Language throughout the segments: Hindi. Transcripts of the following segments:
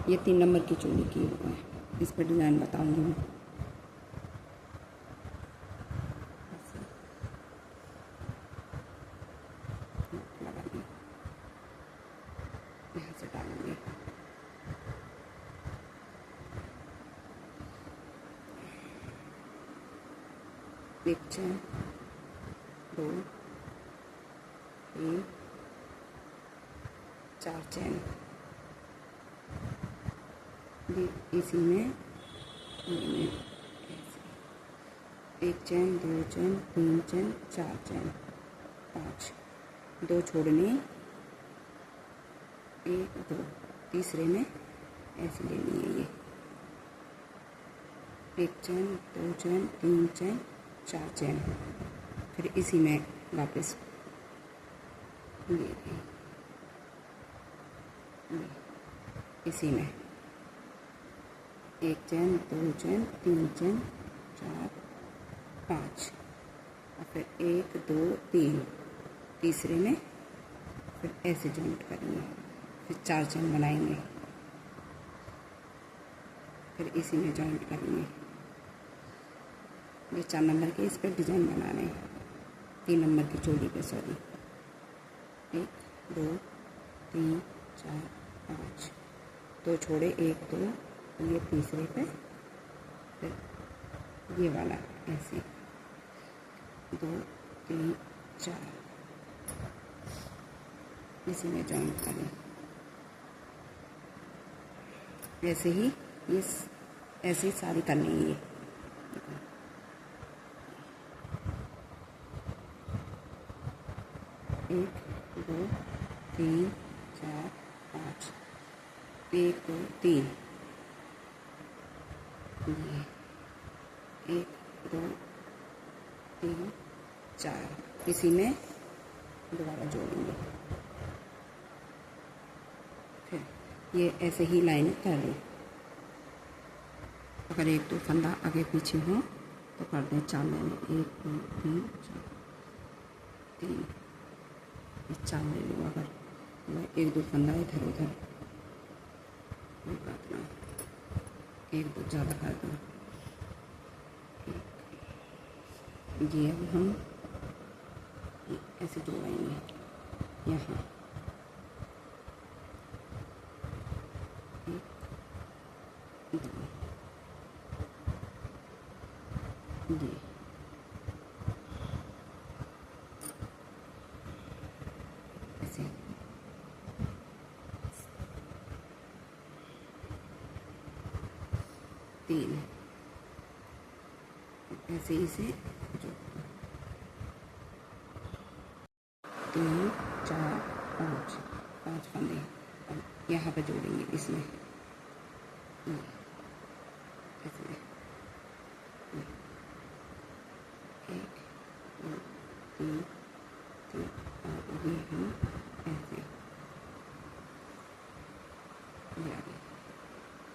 ये 3 नंबर की चोली की हुआ है, इस पर डिज़ाइन बताऊंगी मैं। लगाएंगे, यहाँ से डालेंगे, एक चैन, 2 3 4 चैन, इसी में एक चैन, 2 चैन, 3 चैन, 4 चैन, 5, 2 छोड़ने, 1 2, तीसरे में ऐसे लेनी है ये, एक चैन, 2 चैन, 3 चैन, 4 चैन, फिर इसी में वापस ये इसी में एक चैन, 2 चैन, 3 चैन, 4 5, और फिर 1 2 3, तीसरे में फिर ऐसे जॉइंट करेंगे, फिर 4 चैन बनाएंगे, फिर इसी में जॉइंट करेंगे। ये 4 नंबर के इस पर डिज़ाइन बनाने हैं, 3 नंबर की चोली पे, सॉरी, 1 2 3 4 5, 2 छोड़े, 1 2, ये तीसरे पे, फिर ये वाला ऐसे 2 3 4, इसी में जॉइंट करें। ऐसे ही ये ऐसे ही सारी करनी है ये। एक 2 3 4 5, 1 2 3, ये 1 2 3 4, इसी में दोबारा जोड़ेंगे, फिर ये ऐसे ही लाइन कर लें। अगर 1 2 फंदा आगे पीछे हो तो कर दें 4 लेने, 1 2 3 4 3, 4 ले लो। अगर 1 2 फंदा इधर उधर कोई बात ना, 1 2 ज़्यादा कर दो। ये अब हम ऐसे जोड़ेंगे यहाँ, ये ऐसे 3, ऐसे ही से 3 4 5, 5 फंदे अब यहाँ पे जोड़ेंगे, इसमें इसमें 1 2 3 4, और ये हम ऐसे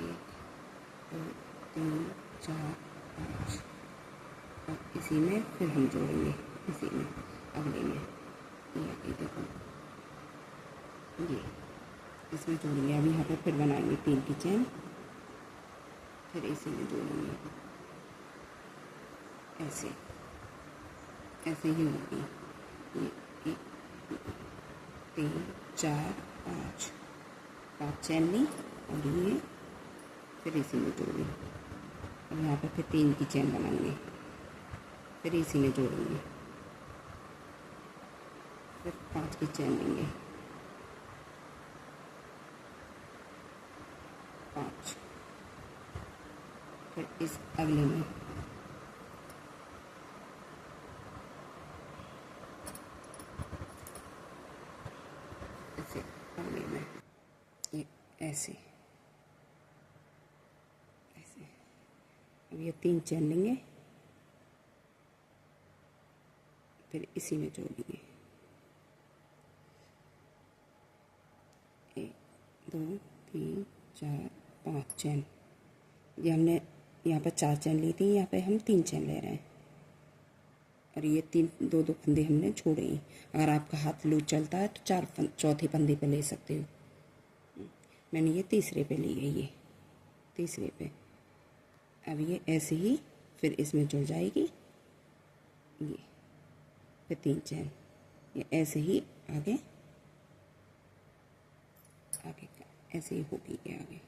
1 2 3 4 5, और इसी में फिर हम जोड़ेंगे, इसी में अगले में ये देखो, ये इसमें जोड़ेंगे। अब यहाँ पे फिर बनाएंगे 3 की चैन, फिर इसी में जोड़ेंगे, ऐसे ऐसे ही होगी। ये 3 4 5, 5 चैन ली, और ये फिर इसी में जोड़ी। अब यहाँ पे फिर 3 की चैन बनाएंगे, फिर इसी में जोड़ेंगे, फिर 5 की चैन लेंगे, 5, फिर इस अगले में ऐसे, अगले में ये ऐसे ऐसे। अब ये 3 चैन लेंगे, फिर इसी में जोड़ेंगे, 1 2 3 4 5 चैन। ये हमने यहाँ पर 4 चैन ली थी, यहाँ पे हम 3 चैन ले रहे हैं, और ये 2 2 फंदे हमने छोड़े हैं। अगर आपका हाथ लूज चलता है तो 4 चौथे फंदे पे ले सकते हो। मैंने ये तीसरे पे ली है, ये तीसरे पे। अब ये ऐसे ही फिर इसमें जुड़ जाएगी, ये फिर 3 चैन, ये ऐसे ही आगे आगे ऐसे ही होगी ये आगे।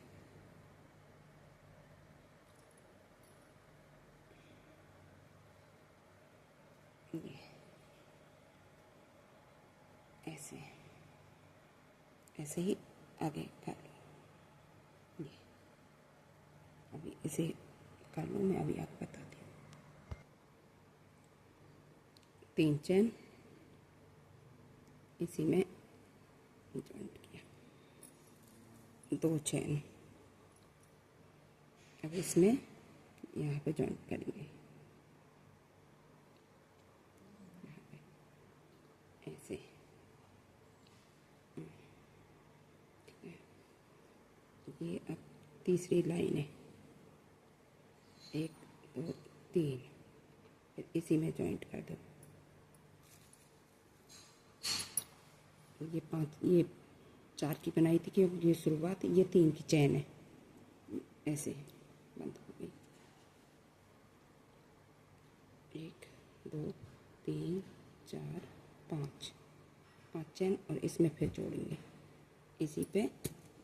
ये ऐसे ऐसे ही आगे कर लो। ये अभी इसे कर लो, मैं अभी आपको बताती हूँ। 3 चैन इसी में जॉइंट किया, 2 चैन अब इसमें यहाँ पे जॉइंट करेंगे, यहाँ पे ऐसे। ठीक है, ये अब तीसरी लाइन है, 1 2 3, फिर इसी में जॉइंट कर दो। ये 5 ये 4 की बनाई थी कि ये शुरुआत, ये 3 की चैन है, ऐसे बंद हो गई। 1 2 3 4 5 चैन और इसमें फिर जोड़ेंगे, इसी पे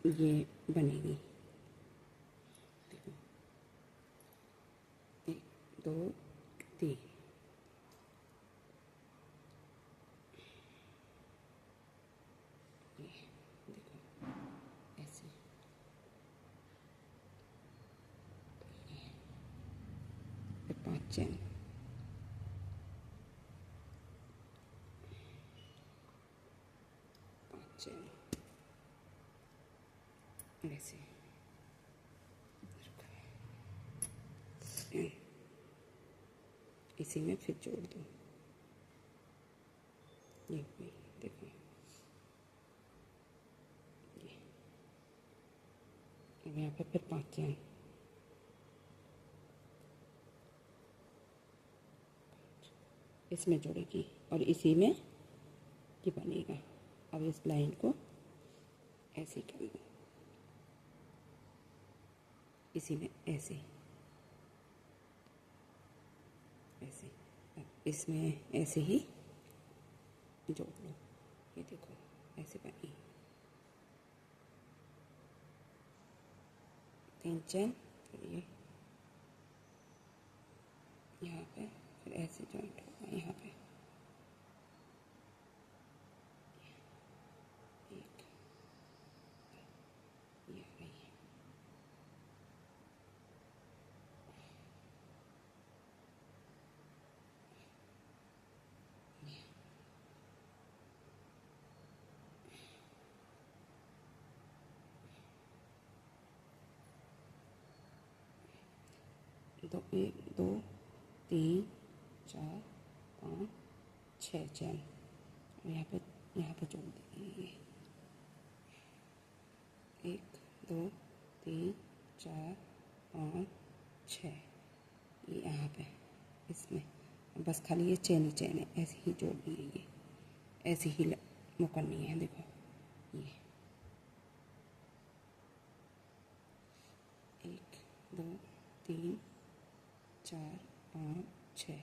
ये बनेगी। देखो 1 2 3, देखो ऐसे, फिर 5 चैन, 5 चैन ऐसे, इसी में फिर जोड़ दो, ये हुई। देखो ये, अब यहाँ पे फिर 5 चैन, इसमें जोड़ेगी और इसी में ये बनेगा। अब इस लाइन को ऐसे कर लो, इसी में ऐसे ऐसे, अब इसमें ऐसे ही जोड़ लो। ये देखो ऐसे बनी, 3 चैन, फिर ये यहाँ पे, फिर ऐसे जॉइंट होगा यहाँ पे, 1 ये गई, 1 2 3 4 5 6 चैन, यहाँ पे जोड़ देंगे, 1 2 3 4 5 6, ये यहाँ पे इसमें बस खाली ये चैन ही चैन है, ऐसे ही जोड़नी है, ये ऐसे ही मुकरनी है। देखो ये 1 2 3 4 5 6,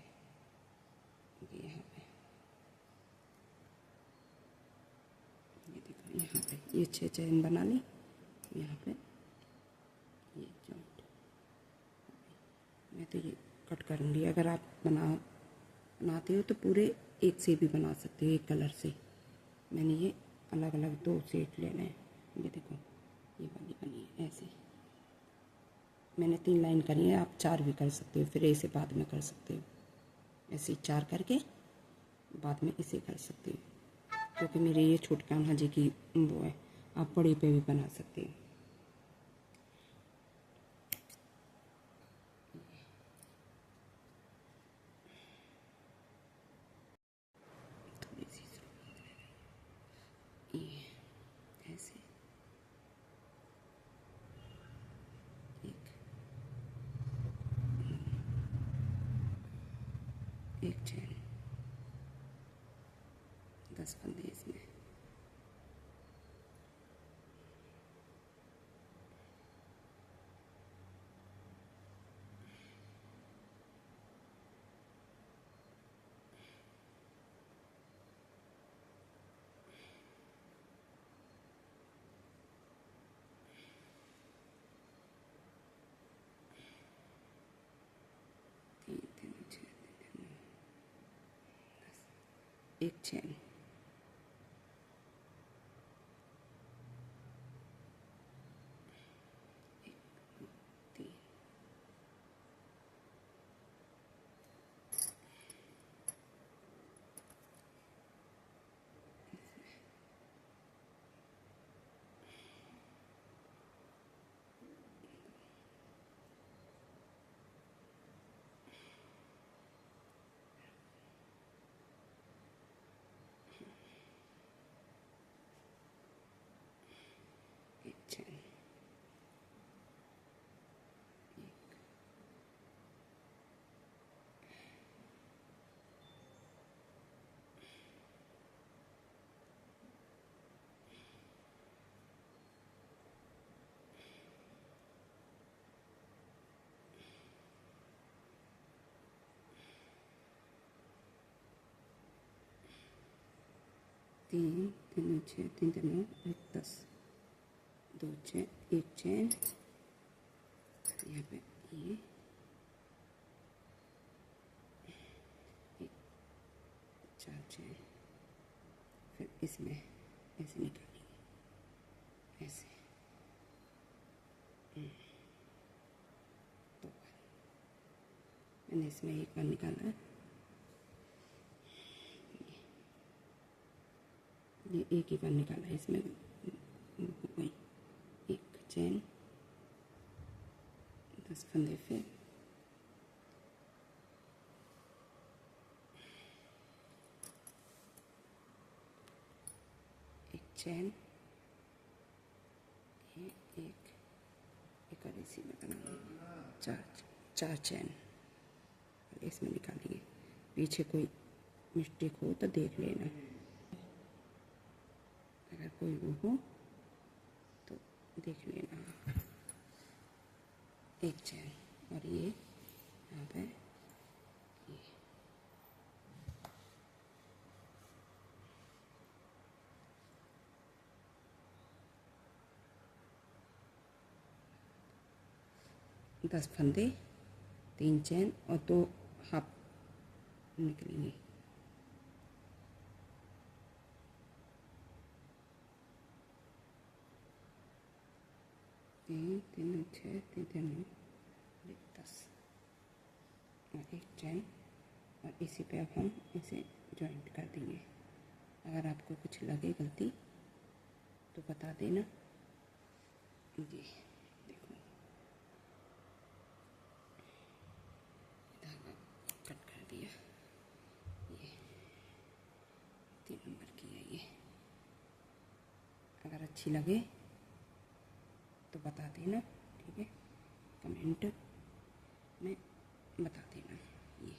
ये यहाँ पे, ये देखो यहाँ पे ये 6 चैन बना ली, यहाँ पे ये जॉइंट। मैं तो ये कट करूँगी, अगर आप बनाते हो तो पूरे एक से भी बना सकते हो, एक कलर से। मैंने ये अलग अलग 2 सेट लेने हैं। ये देखो ये वाली बनी है ऐसे, मैंने 3 लाइन करी है, आप 4 भी कर सकते हो, फिर ऐसे बाद में कर सकते हो, ऐसे 4 करके बाद में इसे कर सकते हो, क्योंकि मेरे ये छोटे कान्हा जी की वो है, आप बड़े पे भी बना सकते हो। थोड़ी सी ये ऐसे, एक चैन, 10 फंदे इसमें, एक चैन, तीन, एक चैन, तीन, तीन छः, तीन तीन 10, दो चैन, एक चैन, यहाँ पे ये एक, चार चैन, फिर इसमें ऐसे निकालेंगे, ऐसे दो बार। मैंने इसमें एक बार निकाला है, ये एक ही बार निकाला है, इसमें वही एक चैन, 10 फंदे, फिर एक चैन, ये एक और इसी में बनाएंगे, चार चैन इसमें निकालेंगे। पीछे कोई मिस्टेक हो तो देख लेना, अगर कोई वो हो तो देख लेना। एक चैन और ये यहाँ पे ये दस फंदे, 3 चैन और 2 हाफ निकलेंगे। तीन, तीन छः, तीन तीन 10 और एक चैन, और इसी पे अब हम इसे जॉइंट कर देंगे। अगर आपको कुछ लगे गलती तो बता देना। जी देखो, धागा कट कर दिया, ये 3 नंबर की है ये। अगर अच्छी लगे तो बता देना, ठीक है, कमेंट में बता देना। ये